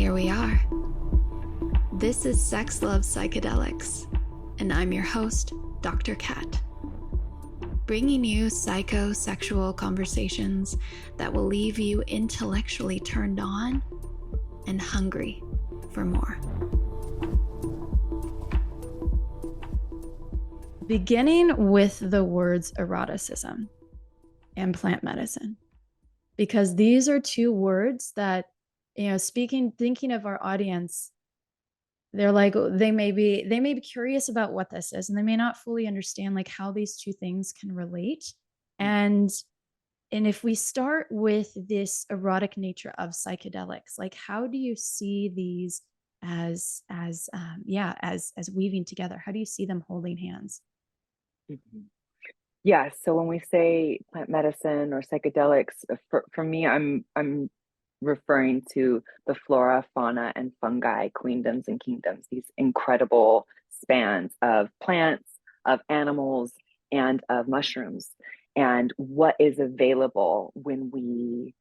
here we are. This is Sex Love Psychedelics, and I'm your host, Dr. Kat, bringing you psychosexual conversations that will leave you intellectually turned on and hungry for more. Beginning with the words eroticism and plant medicine, because these are two words that, thinking of our audience, they're like, they may be curious about what this is, and they may not fully understand like how these two things can relate. And if we start with this erotic nature of psychedelics, like how do you see these as weaving together? How do you see them holding hands? Mm-hmm. Yeah, so when we say plant medicine or psychedelics, for me, I'm referring to the flora, fauna, and fungi, queendoms and kingdoms, these incredible spans of plants, of animals, and of mushrooms, and what is available when we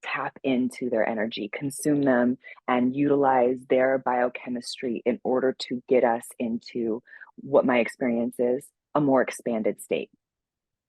tap into their energy, consume them, and utilize their biochemistry in order to get us into what my experience is, a more expanded state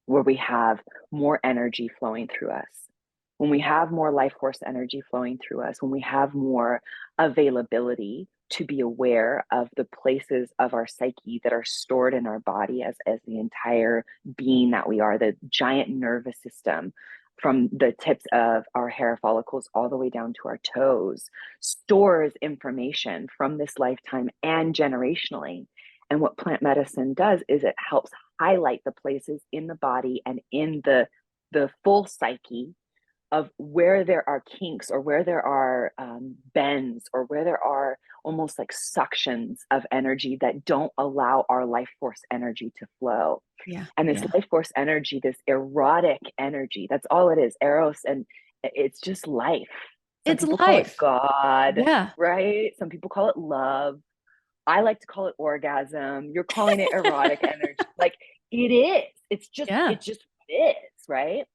where we have more energy flowing through us. When we have more life force energy flowing through us, when we have more availability to be aware of the places of our psyche that are stored in our body as the entire being that we are, the giant nervous system from the tips of our hair follicles all the way down to our toes, stores information from this lifetime and generationally. And what plant medicine does is it helps highlight the places in the body and in the full psyche of where there are kinks or where there are bends or where there are almost like suctions of energy that don't allow our life force energy to flow. Yeah. And this life force energy, this erotic energy, that's all it is, eros, and it's just life. Some It's people life. call it God, Yeah. right? Some people call it love. I like to call it orgasm. You're calling it erotic energy. Like it is. It's just is, right?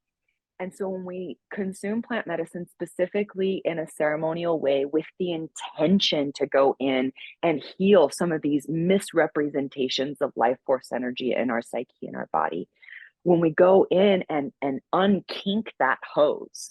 And so when we consume plant medicine specifically in a ceremonial way with the intention to go in and heal some of these misrepresentations of life force energy in our psyche and our body, when we go in and unkink that hose,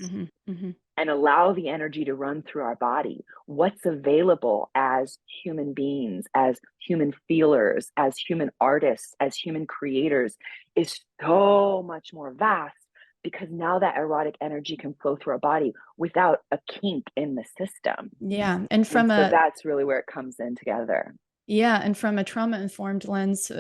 and allow the energy to run through our body, what's available as human beings, as human feelers, as human artists, as human creators is so much more vast, because now that erotic energy can flow through our body without a kink in the system. Yeah. And so that's really where it comes in together. Yeah. And from a trauma-informed lens,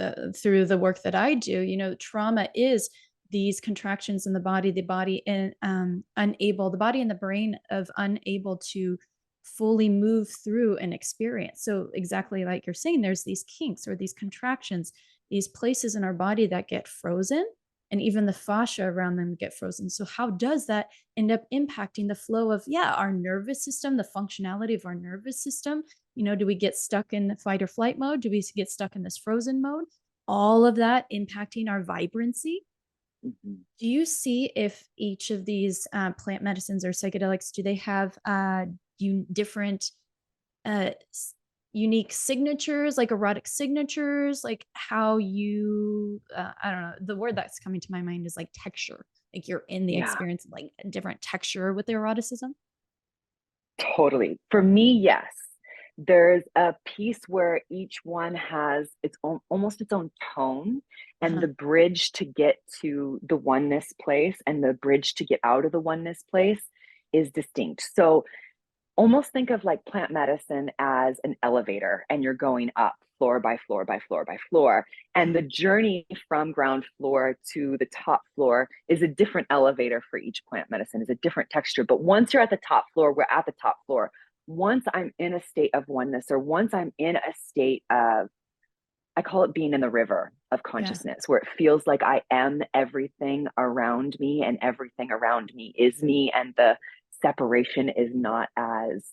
through the work that I do, trauma is these contractions in the body and the body and the brain of unable to fully move through an experience. So exactly like you're saying, there's these kinks or these contractions, these places in our body that get frozen, and even the fascia around them get frozen. So how does that end up impacting the flow of, our nervous system, the functionality of our nervous system? Do we get stuck in fight or flight mode? Do we get stuck in this frozen mode? All of that impacting our vibrancy. Mm-hmm. Do you see if each of these plant medicines or psychedelics, do they have different unique signatures, like erotic signatures, like how you, I don't know, the word that's coming to my mind is like texture, like you're in the experience of like a different texture with the eroticism? Totally. For me, yes. There's a piece where each one has its own, almost its own tone, and the bridge to get to the oneness place and the bridge to get out of the oneness place is distinct. So almost think of like plant medicine as an elevator, and you're going up floor by floor by floor by floor. And the journey from ground floor to the top floor is a different elevator for each plant medicine, is a different texture. But once you're at the top floor, we're at the top floor. Once I'm in a state of oneness, or once I'm in a state of, I call it being in the river of consciousness, where it feels like I am everything around me and everything around me is me, and the separation is not as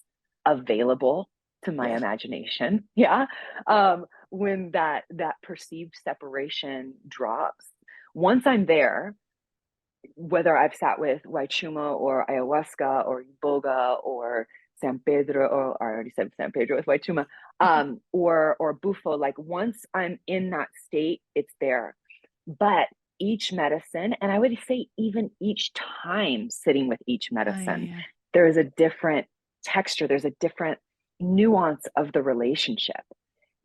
available to my imagination. When that perceived separation drops, once I'm there, whether I've sat with Waichuma or Ayahuasca or Iboga or San Pedro, or I already said San Pedro with Waichuma, or Bufo. Like once I'm in that state, it's there. But each medicine, and I would say even each time sitting with each medicine, yeah. there is a different texture, there's a different nuance of the relationship.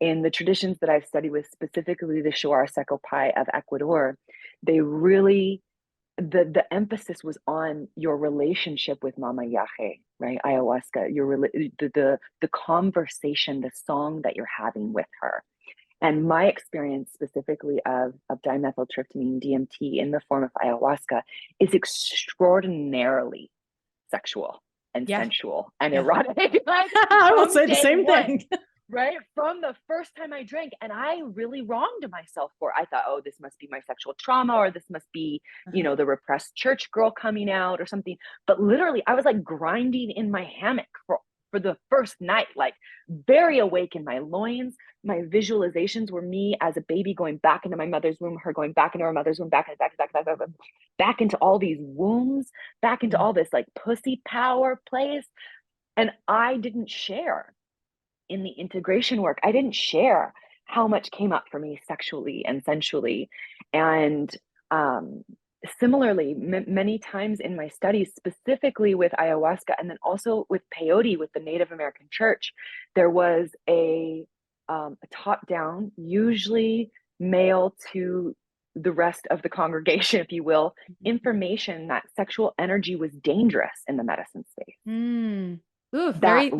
In the traditions that I've studied with, specifically the Shuar Sekopai of Ecuador, they really, the emphasis was on your relationship with Mama Yahe, right? Ayahuasca, the conversation, the song that you're having with her. And my experience specifically of dimethyltryptamine, DMT, in the form of ayahuasca is extraordinarily sexual and Yeah. sensual and Yeah. erotic. Like, I will from say the day same one, thing. right? From the first time I drank, and I really wronged myself for it. I thought, oh, this must be my sexual trauma, or this must be, the repressed church girl coming out or something. But literally, I was like grinding in my hammock for the first night, like very awake in my loins. My visualizations were me as a baby going back into my mother's womb, her going back into her mother's womb, back into all these wombs, back into all this like pussy power place. And I didn't share in the integration work. I didn't share how much came up for me sexually and sensually. And similarly, many times in my studies, specifically with ayahuasca, and then also with peyote, with the Native American church, there was a top-down, usually male to the rest of the congregation, if you will, information that sexual energy was dangerous in the medicine space. Ooh, That very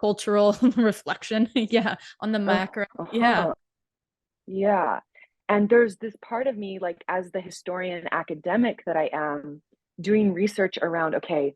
cultural reflection. Yeah. On the macro. Yeah. Yeah. And there's this part of me, like as the historian academic that I am, doing research around, okay,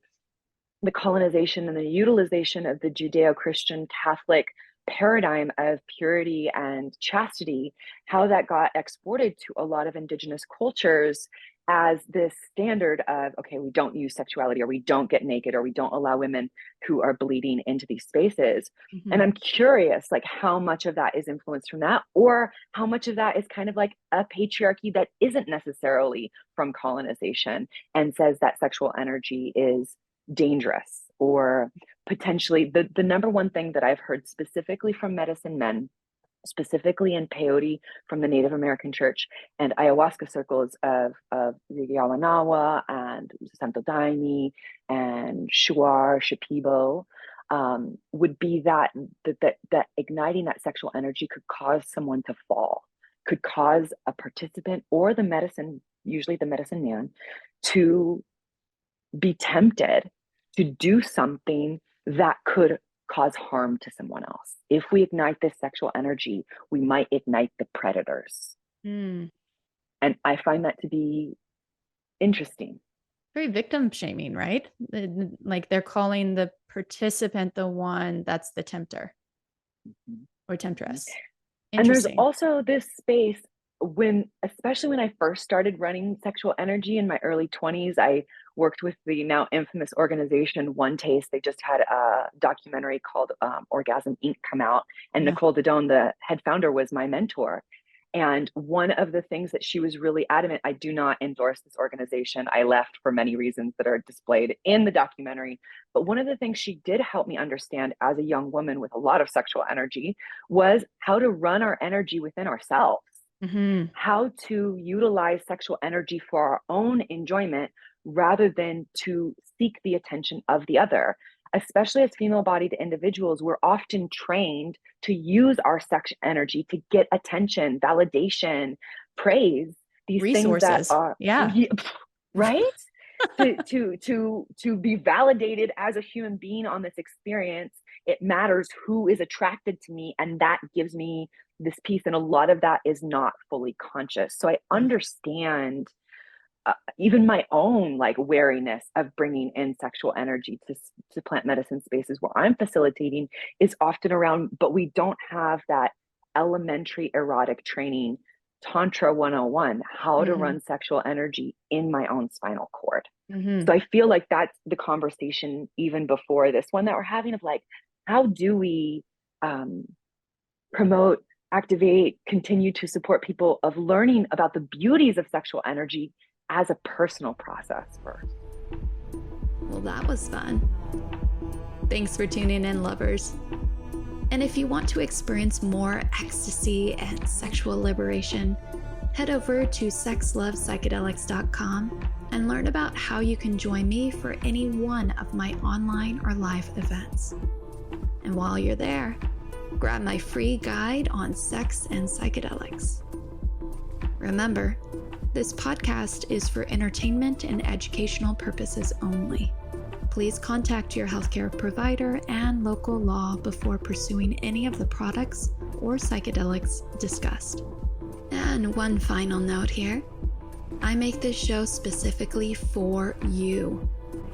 the colonization and the utilization of the Judeo-Christian Catholic paradigm of purity and chastity, how that got exported to a lot of indigenous cultures as this standard of, okay, we don't use sexuality, or we don't get naked, or we don't allow women who are bleeding into these spaces. And I'm curious, like how much of that is influenced from that, or how much of that is kind of like a patriarchy that isn't necessarily from colonization and says that sexual energy is dangerous, or potentially the number one thing that I've heard specifically from medicine men, specifically in peyote from the Native American church and ayahuasca circles of the Yawanawa and Santo Daime and Shuar, Shipibo, would be that igniting that sexual energy could cause someone to fall, could cause a participant or the medicine, usually the medicine man, to be tempted to do something that could cause harm to someone else. If we ignite this sexual energy, we might ignite the predators. And I find that to be interesting. Very victim shaming, right? Like they're calling the participant the one that's the tempter or temptress. And there's Interesting. also this space especially when I first started running sexual energy in my early 20s, I worked with the now infamous organization One Taste. They just had a documentary called Orgasm Inc. come out, and Nicole Dodone, the head founder, was my mentor. And one of the things that she was really adamant, I do not endorse this organization. I left for many reasons that are displayed in the documentary. But one of the things she did help me understand as a young woman with a lot of sexual energy was how to run our energy within ourselves. How to utilize sexual energy for our own enjoyment rather than to seek the attention of the other. Especially as female-bodied individuals, we're often trained to use our sex energy to get attention, validation, praise, these resources. Things that are right? to be validated as a human being on this experience. It matters who is attracted to me, and that gives me this piece, and a lot of that is not fully conscious. So I understand even my own like wariness of bringing in sexual energy to plant medicine spaces where I'm facilitating is often around, but we don't have that elementary erotic training, Tantra 101, how to run sexual energy in my own spinal cord. So I feel like that's the conversation even before this one that we're having, of like, how do we promote, activate, continue to support people of learning about the beauties of sexual energy as a personal process first. Well, that was fun. Thanks for tuning in, lovers. And if you want to experience more ecstasy and sexual liberation, head over to sexlovepsychedelics.com and learn about how you can join me for any one of my online or live events. And while you're there, grab my free guide on sex and psychedelics. Remember, this podcast is for entertainment and educational purposes only. Please contact your healthcare provider and local law before pursuing any of the products or psychedelics discussed. And one final note here. I make this show specifically for you.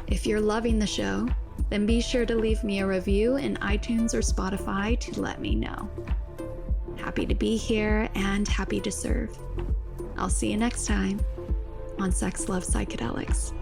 If you're loving the show, then be sure to leave me a review in iTunes or Spotify to let me know. Happy to be here and happy to serve. I'll see you next time on Sex Love Psychedelics.